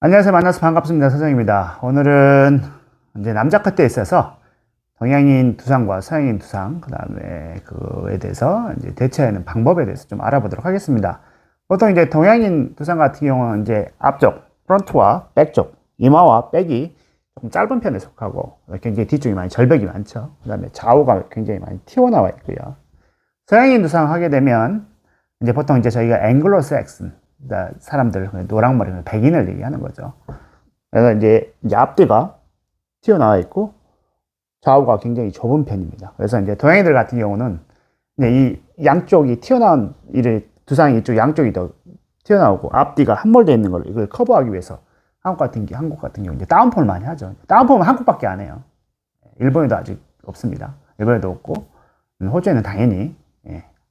안녕하세요. 만나서 반갑습니다. 서정입니다. 오늘은 이제 남자 컷에 있어서 동양인 두상과 서양인 두상, 그 다음에 그에 대해서 이제 대처하는 방법에 대해서 좀 알아보도록 하겠습니다. 보통 이제 동양인 두상 같은 경우는 이제 앞쪽, 프론트와 백쪽, 이마와 백이 조금 짧은 편에 속하고 굉장히 뒤쪽이 많이 절벽이 많죠. 그 다음에 좌우가 굉장히 많이 튀어나와 있고요. 서양인 두상 하게 되면 이제 보통 이제 저희가 앵글로 섹슨, 사람들, 노랑머리, 백인을 얘기하는 거죠. 그래서 이제 앞뒤가 튀어나와 있고 좌우가 굉장히 좁은 편입니다. 그래서 이제 동양인들 같은 경우는 이제 이 양쪽이 튀어나온 두상이 이쪽 양쪽이 더 튀어나오고 앞뒤가 함몰되어 있는 걸 이걸 커버하기 위해서 한국 같은 경우 이제 다운펌을 많이 하죠. 다운펌은 한국밖에 안 해요. 일본에도 아직 없습니다. 일본에도 없고 호주에는 당연히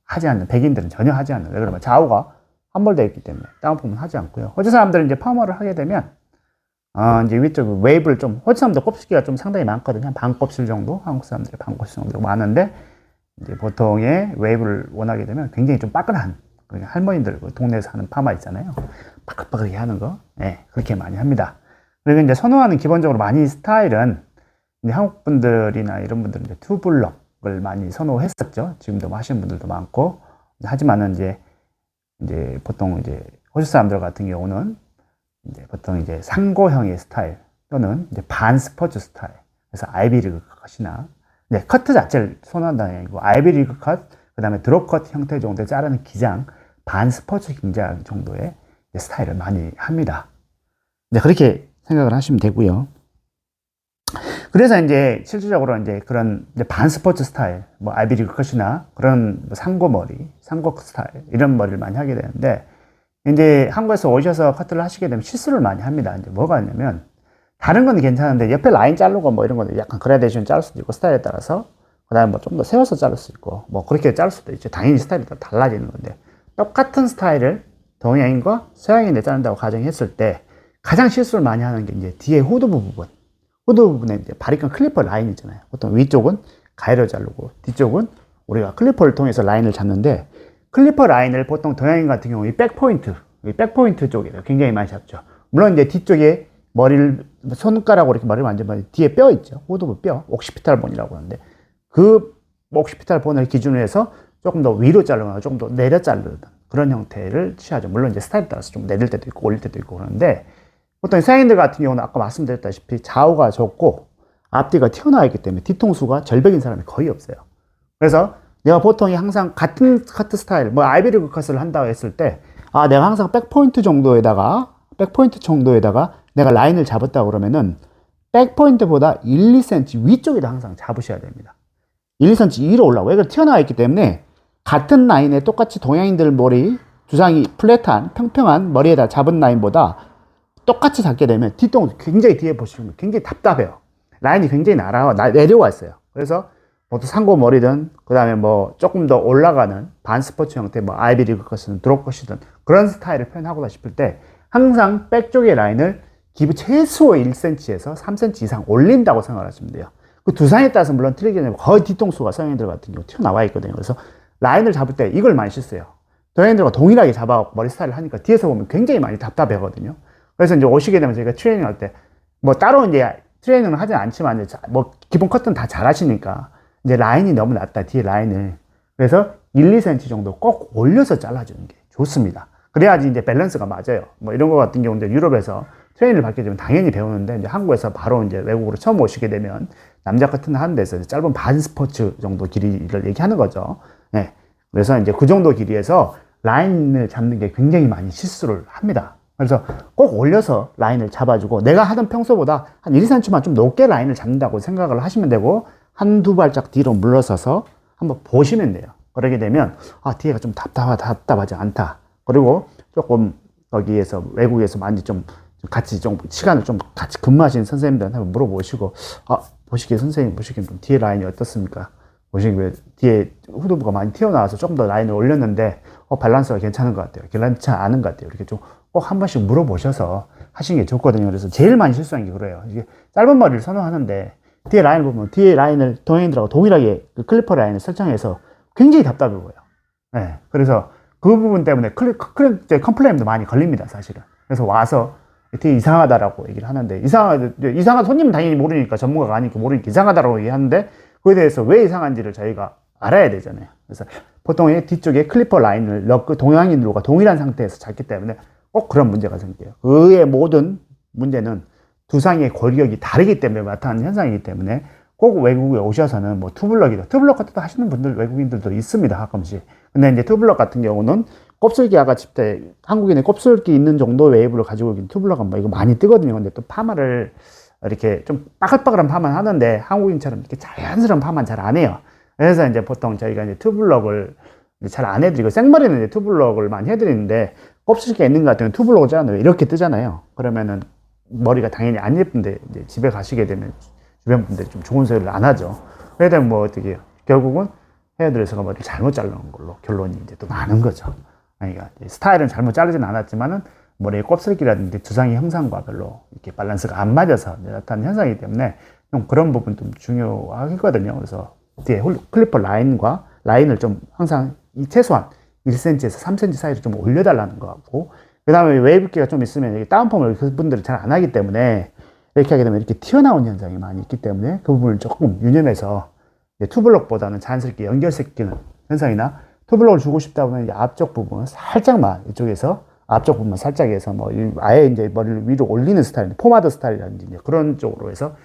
하지 않는, 백인들은 전혀 하지 않는, 왜 그러면 좌우가 함몰되어 있기 때문에 다운펌은 하지 않고요. 호주 사람들은 이제 펌을 하게 되면 이제 위쪽 웨이브를 좀, 호주 사람들 곱슬기가 좀 상당히 많거든요. 한 반 곱슬 정도, 한국 사람들이 반 곱슬 정도 많은데 이제 보통의 웨이브를 원하게 되면 굉장히 좀 빠끈한, 할머니들 동네에서 하는 파마 있잖아요. 빠글빠글하게 하는 거, 그렇게 많이 합니다. 그리고 이제 선호하는 기본적으로 많이 스타일은 이제 한국 분들이나 이런 분들은 이제 투블럭을 많이 선호했었죠. 지금도 하시는 분들도 많고, 하지만은 이제 보통 이제 호주 사람들 같은 경우는 이제 보통 이제 상고형의 스타일 또는 이제 반 스포츠 스타일. 그래서 아이비리그 컷이나 커트 자체를 선호한다는 얘기고, 아이비리그 컷, 그 다음에 드롭 컷 형태 정도의 자르는 기장, 반 스포츠 기장 정도의 스타일을 많이 합니다. 그렇게 생각을 하시면 되고요. 그래서 이제 실질적으로 이제 그런 이제 반 스포츠 스타일, 뭐 아이비리그 컷이나 그런 상고 머리, 상고 스타일 이런 머리를 많이 하게 되는데, 이제 한국에서 오셔서 커트를 하시게 되면 실수를 많이 합니다. 이제 뭐가 있냐면, 다른 건 괜찮은데 옆에 라인 자르고 뭐 이런 거는 약간 그라데이션 자를 수도 있고, 스타일에 따라서 그다음에 뭐 좀 더 세워서 자를 수 있고 뭐 그렇게 자를 수도 있죠. 당연히 스타일이 다 달라지는 건데, 똑같은 스타일을 동양인과 서양인에 자른다고 가정했을 때 가장 실수를 많이 하는 게 이제 뒤에 후두부 부분. 후두 부분에 이제 바리칸 클리퍼 라인 있잖아요. 보통 위쪽은 가위로 자르고 뒤쪽은 우리가 클리퍼를 통해서 라인을 잡는데, 클리퍼 라인을 보통 동양인 같은 경우 이 백포인트 쪽에 굉장히 많이 잡죠. 물론 이제 뒤쪽에 머리를 손가락으로 이렇게 머리를 만져보면 뒤에 뼈 있죠. 후두부 뼈, 옥시피탈 본이라고 하는데, 그 옥시피탈 본을 기준으로 해서 조금 더 위로 자르거나 조금 더 내려 자르는 그런 형태를 취하죠. 물론 이제 스타일에 따라서 좀 내릴 때도 있고 올릴 때도 있고 그러는데, 보통 서양인들 같은 경우는 아까 말씀드렸다시피 좌우가 좁고 앞뒤가 튀어나와 있기 때문에 뒤통수가 절벽인 사람이 거의 없어요. 그래서 내가 보통 항상 같은 커트 스타일, 뭐 아이비리그 컷을 한다고 했을 때, 내가 항상 백포인트 정도에다가 내가 라인을 잡았다 그러면은 백포인트보다 1, 2cm 위쪽에다 항상 잡으셔야 됩니다. 1, 2cm 위로 올라오고, 왜? 튀어나와 있기 때문에 같은 라인에 똑같이 동양인들 머리, 두상이 플랫한 평평한 머리에다 잡은 라인보다 똑같이 잡게 되면 뒤통수 굉장히 뒤에 보시면 굉장히 답답해요. 라인이 굉장히 내려와 있어요. 그래서 보통 상고 머리든 그 다음에 뭐 조금 더 올라가는 반 스포츠 형태, 뭐 아이비리그 컷이든 드롭 컷이든 그런 스타일을 표현하고자 싶을 때 항상 백 쪽의 라인을 최소 1cm에서 3cm 이상 올린다고 생각하시면 돼요. 그 두상에 따라서 물론 틀리겠지만 거의 뒤통수가 서양인들 같은 경우 튀어나와 있거든요. 그래서 라인을 잡을 때 이걸 많이 실수해요. 동양인들과 동일하게 잡아 머리 스타일을 하니까 뒤에서 보면 굉장히 많이 답답해 하거든요. 그래서 이제 오시게 되면 저희가 트레이닝 할 때, 뭐 따로 이제 트레이닝을 하진 않지만, 뭐 기본 커트는 다 잘 하시니까, 이제 라인이 너무 낮다, 뒤에 라인을. 그래서 1, 2cm 정도 꼭 올려서 잘라주는 게 좋습니다. 그래야지 이제 밸런스가 맞아요. 뭐 이런 거 같은 경우는 유럽에서 트레이닝을 받게 되면 당연히 배우는데, 이제 한국에서 바로 이제 외국으로 처음 오시게 되면 남자 커트는 하는 데서 짧은 반 스포츠 정도 길이를 얘기하는 거죠. 그래서 이제 그 정도 길이에서 라인을 잡는 게 굉장히 많이 실수를 합니다. 그래서 꼭 올려서 라인을 잡아주고, 내가 하던 평소보다 한 1, 2cm만 좀 높게 라인을 잡는다고 생각을 하시면 되고, 한두 발짝 뒤로 물러서서 한번 보시면 돼요. 그러게 되면, 뒤에가 좀 답답하지 않다. 그리고 조금 거기에서 외국에서 많이 좀 같이 좀 시간을 좀 같이 근무하시는 선생님들한테 한번 물어보시고, 선생님 보시기엔 좀 뒤에 라인이 어떻습니까? 보시기에 뒤에 후두부가 많이 튀어나와서 조금 더 라인을 올렸는데, 밸런스가 괜찮은 것 같아요. 괜찮지 않은 것 같아요. 이렇게 좀 꼭 한 번씩 물어보셔서 하시는 게 좋거든요. 그래서 제일 많이 실수하는 게 그래요. 이게 짧은 머리를 선호하는데 뒤에 라인을 보면 뒤에 라인을 동양인들하고 동일하게 그 클리퍼 라인을 설정해서 굉장히 답답해 보여요. 그래서 그 부분 때문에 컴플레인도 많이 걸립니다, 사실은. 그래서 와서 되게 이상하다라고 얘기를 하는데, 이상한 손님은 당연히 모르니까, 전문가가 아니니까 모르니까 이상하다라고 얘기하는데, 그에 대해서 왜 이상한지를 저희가 알아야 되잖아요. 그래서 보통 뒤쪽에 클리퍼 라인을 동양인 룰과 동일한 상태에서 잡기 때문에 꼭 그런 문제가 생겨요. 그의 모든 문제는 두상의 골격이 다르기 때문에 나타나는 현상이기 때문에 꼭 외국에 오셔서는 뭐 투블럭 같은 거 하시는 분들, 외국인들도 있습니다, 가끔씩. 근데 이제 투블럭 같은 경우는 kop슬기 아가 집대, 한국인의 kop슬기 있는 정도 웨이브를 가지고 있는 투블럭은 뭐 이거 많이 뜨거든요. 근데 또 파마를 이렇게 좀 빠글빠글한 파마는 하는데 한국인처럼 이렇게 자연스러운 파마는 잘 안 해요. 그래서 이제 보통 저희가 이제 투블럭을 잘 안 해드리고, 생머리는 이제 투블럭을 많이 해드리는데, kop슬기가 있는 것 같은 경우는 투블럭을 짜면 이렇게 뜨잖아요. 그러면은 머리가 당연히 안 예쁜데, 이제 집에 가시게 되면 주변 분들이 좀 좋은 소리를 안 하죠. 그러다 뭐 어떻게, 결국은 헤어드레서가 머리를 잘못 자르는 걸로 결론이 이제 또 많은 거죠. 그러니까 스타일은 잘못 자르진 않았지만은 머리의 곱슬기라든지 두상의 형상과 별로 이렇게 밸런스가 안 맞아서 나타나는 현상이기 때문에 좀 그런 부분 좀 중요하거든요. 그래서 뒤에 클리퍼 라인을 좀 항상 최소한 1cm에서 3cm 사이로 좀 올려달라는 거 같고, 그 다음에 웨이브기가 좀 있으면 다운펌을 그분들은 잘 안 하기 때문에 이렇게 하게 되면 이렇게 튀어나온 현상이 많이 있기 때문에 그 부분을 조금 유념해서 투블럭보다는 자연스럽게 연결시키는 현상이나, 투블럭을 주고 싶다 보면 앞쪽 부분 살짝만, 이쪽에서 앞쪽 부분 살짝 해서 뭐 아예 이제 머리를 위로 올리는 스타일, 포마드 스타일이라든지 그런 쪽으로 해서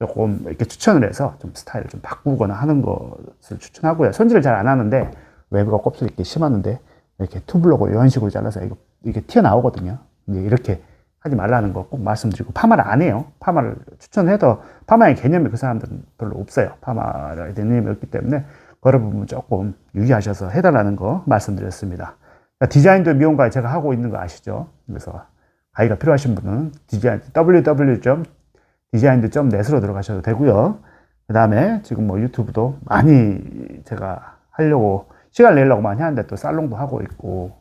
조금 이렇게 추천을 해서 좀 스타일을 좀 바꾸거나 하는 것을 추천하고요. 손질을 잘 안 하는데 외부가 곱슬이 이렇게 심하는데 이렇게 투블럭을 이런 식으로 잘라서 이게 튀어나오거든요. 이제 이렇게 하지 말라는 거 꼭 말씀드리고, 파마를 안 해요. 파마를 추천해도 파마의 개념이 그 사람들은 별로 없어요. 파마의 개념이 없기 때문에 그런 부분 조금 유의하셔서 해달라는 거 말씀드렸습니다. 디자인도 미용가에 제가 하고 있는 거 아시죠? 그래서 가이가 필요하신 분은 www.designed.net으로 들어가셔도 되고요. 그 다음에 지금 뭐 유튜브도 많이 제가 하려고 시간 내려고 많이 하는데 또 살롱도 하고 있고,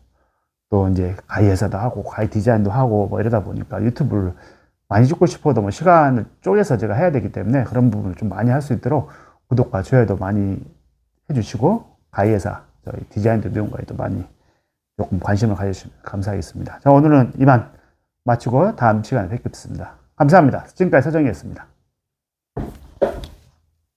또 이제 가이 회사도 하고 가이 디자인도 하고 뭐 이러다 보니까 유튜브를 많이 찍고 싶어도 뭐 시간을 쪼개서 제가 해야 되기 때문에 그런 부분을 좀 많이 할 수 있도록 구독과 좋아요도 많이 해주시고, 가이 회사 저희 디자인도 미용가에도 많이 조금 관심을 가져주시면 감사하겠습니다. 자, 오늘은 이만 마치고 다음 시간에 뵙겠습니다. 감사합니다. 지금까지 서정이었습니다.